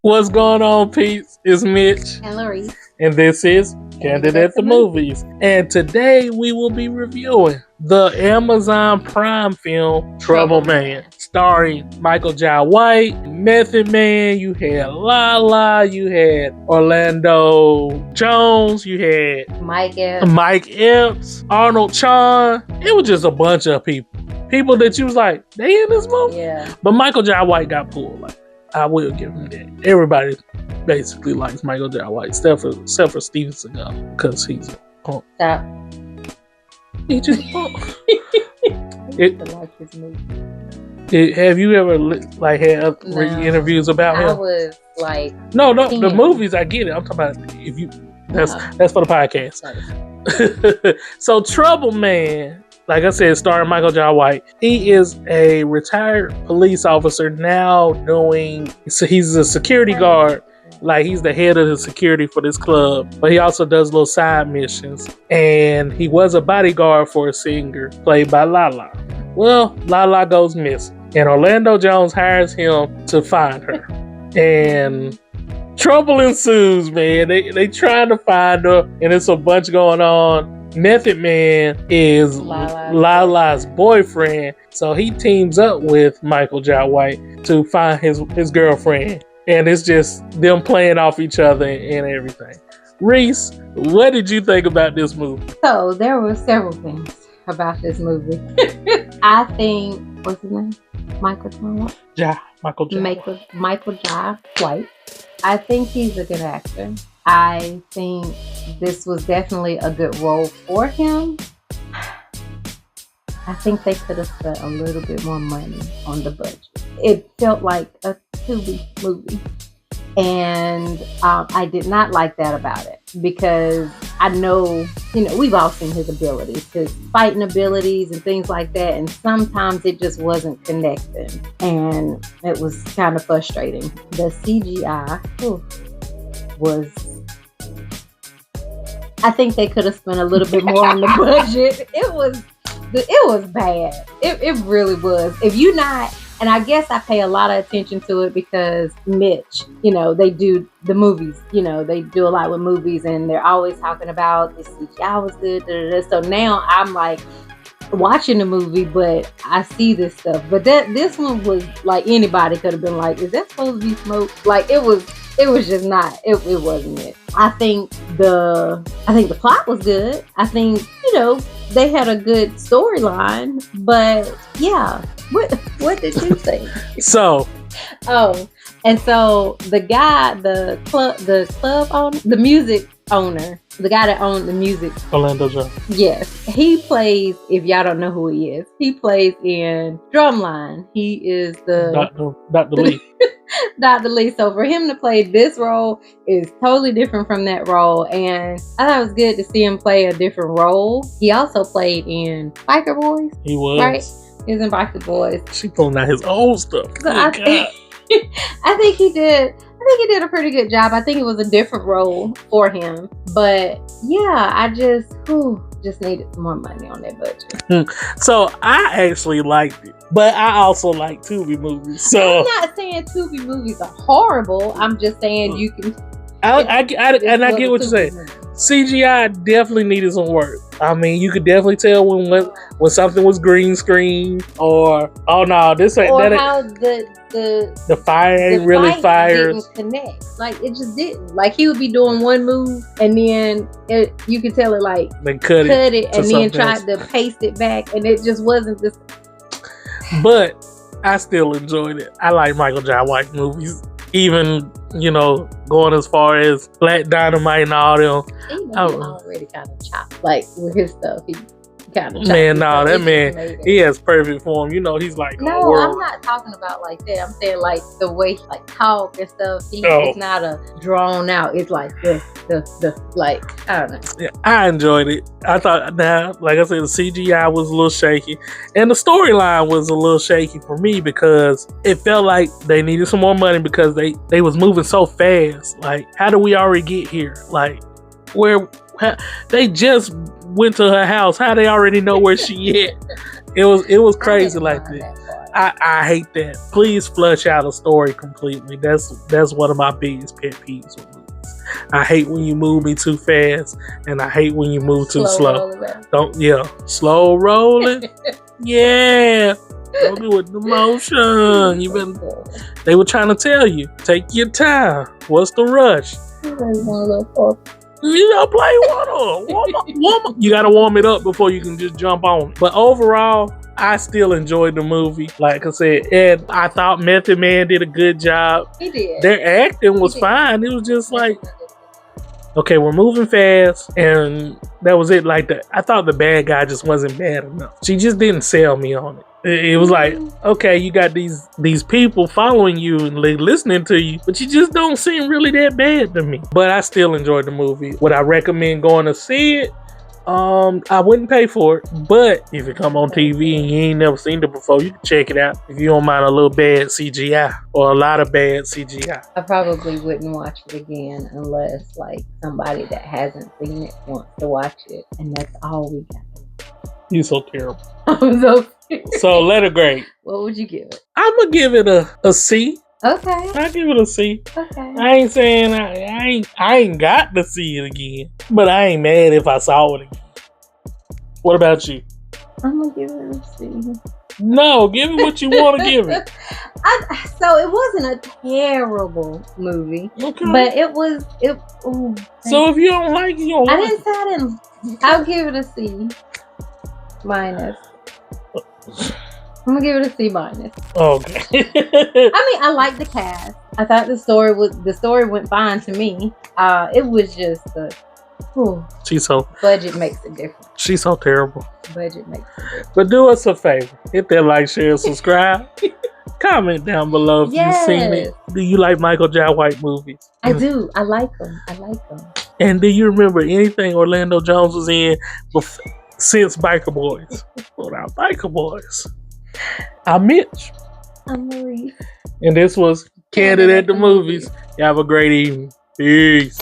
What's going on, peeps? It's Mitch. And LaRese. And this is Candid at the Movies. And today we will be reviewing the Amazon Prime film Trouble Man, starring Michael Jai White, Method Man, you had Lala, you had Orlando Jones, you had Mike Epps, Arnold Chan. It was just a bunch of people that you was like, they in this movie? Yeah. But Michael Jai White got pulled. Like, I will give him that. Everybody basically likes Michael Jai White, except for Steven Seagal, because he's a punk. Stop. He just punk. Like his movie. Have you ever had interviews about him? I was like, no, the movies. I get it. I'm talking about if you. That's for the podcast. So Trouble Man, like I said, starring Michael Jai White. He is a retired police officer now he's a security guard. Like, he's the head of the security for this club, but he also does little side missions. And he was a bodyguard for a singer played by Lala. Well, Lala goes missing, and Orlando Jones hires him to find her. And trouble ensues, man. They trying to find her, and it's a bunch going on. Method Man is Lala's boyfriend, so he teams up with Michael Jai White to find his girlfriend. And it's just them playing off each other and everything. Reese, what did you think about this movie? So there were several things about this movie. I think, what's his name? Michael Jai White. I think he's a good actor. I think this was definitely a good role for him. I think they could have spent a little bit more money on the budget. It felt like a Tubi movie. And I did not like that about it, because I know, we've all seen his abilities, his fighting abilities and things like that. And sometimes it just wasn't connecting. And it was kind of frustrating. The CGI was... I think they could have spent a little bit more on the budget. It was bad. It really was. If you're not, and I guess I pay a lot of attention to it because Mitch, they do the movies, they do a lot with movies, and they're always talking about this CGI was good. So now I'm like watching the movie, but I see this stuff. But this one was like, anybody could have been like, is that supposed to be smoke? Like, it was just not. It wasn't it. I think the plot was good. I think they had a good storyline. But yeah, what did you think? So, and so the guy, the club owner, the music owner, the guy that owned the music, Orlando Jones. Yes, he plays. If y'all don't know who he is, he plays in Drumline. He is the Dr. Lee. Dr. Lee. So for him to play this role is totally different from that role, and I thought it was good to see him play a different role. He also played in Biker Boys. He was right. He was in Biker Boys. She pulling out his old stuff. So I think he did. I think he did a pretty good job. I think it was a different role for him. But yeah, I just needed more money on that budget. So I actually liked it, but I also like Tubi movies. So I'm not saying Tubi movies are horrible. I'm just saying you can. I get what you're saying. CGI definitely needed some work. I mean, you could definitely tell when something was green screen, or this ain't or that. How the fire ain't really fires. Didn't connect. Like, it just didn't. Like, he would be doing one move, and then you could tell it like they cut it and then tried to paste it back, and it just wasn't this. But I still enjoyed it. I like Michael Jai White movies, even going as far as Black Dynamite and all them. He already kind of chopped, like with his stuff. He kind of man, that man, he has perfect form. He's like, no, I'm not talking about like that. I'm saying like the way he like talk and stuff. It's not a drawn out. It's like the like, I don't know. Yeah, I enjoyed it. I thought, like I said, the CGI was a little shaky, and the storyline was a little shaky for me because it felt like they needed some more money because they was moving so fast. Like, how do we already get here? Like, they just went to her house. How they already know where she at? It was crazy didn't like mind that. part. I hate that. Please flush out a story completely. That's one of my biggest pet peeves with movies. I hate when you move me too fast, and I hate when you move too slow. Slow rolling. Yeah. Don't do it the motion. They were trying to tell you, take your time. What's the rush? You gotta play water. Warm up. You gotta warm it up before you can just jump on it. But overall, I still enjoyed the movie. Like I said, and I thought Method Man did a good job. He did. Their acting was fine. It was just like, okay, we're moving fast, and that was it. Like I thought the bad guy just wasn't bad enough. She just didn't sell me on it. It was like, okay, you got these people following you and listening to you, but you just don't seem really that bad to me. But I still enjoyed the movie. Would I recommend going to see it? I wouldn't pay for it, but if it come on TV and you ain't never seen it before, you can check it out if you don't mind a little bad CGI or a lot of bad CGI. I probably wouldn't watch it again unless like somebody that hasn't seen it wants to watch it, and that's all we got. You so terrible. I'm so serious. So letter grade. What would you give it? I'm gonna give it a C. Okay. I give it a C. Okay. I ain't saying I ain't got to see it again, but I ain't mad if I saw it again. What about you? I'm gonna give it a C. No, give it what you want to give it. So it wasn't a terrible movie, Okay. but it was. Ooh, So if you don't like it, you don't I like didn't say I didn't. I'll give it a C minus. I'm gonna give it a C minus. Okay. I mean, I like the cast. I thought the story went fine to me. It was just budget makes a difference. She's so terrible. Budget makes a difference. But do us a favor. Hit that like, share, subscribe. Comment down below if you've seen it. Do you like Michael Jai White movies? I do. I like them. And do you remember anything Orlando Jones was in since Biker Boys? Without Biker Boys. I'm Mitch. I'm LaRese. And this was Candid at the Movies. You have a great evening. Peace.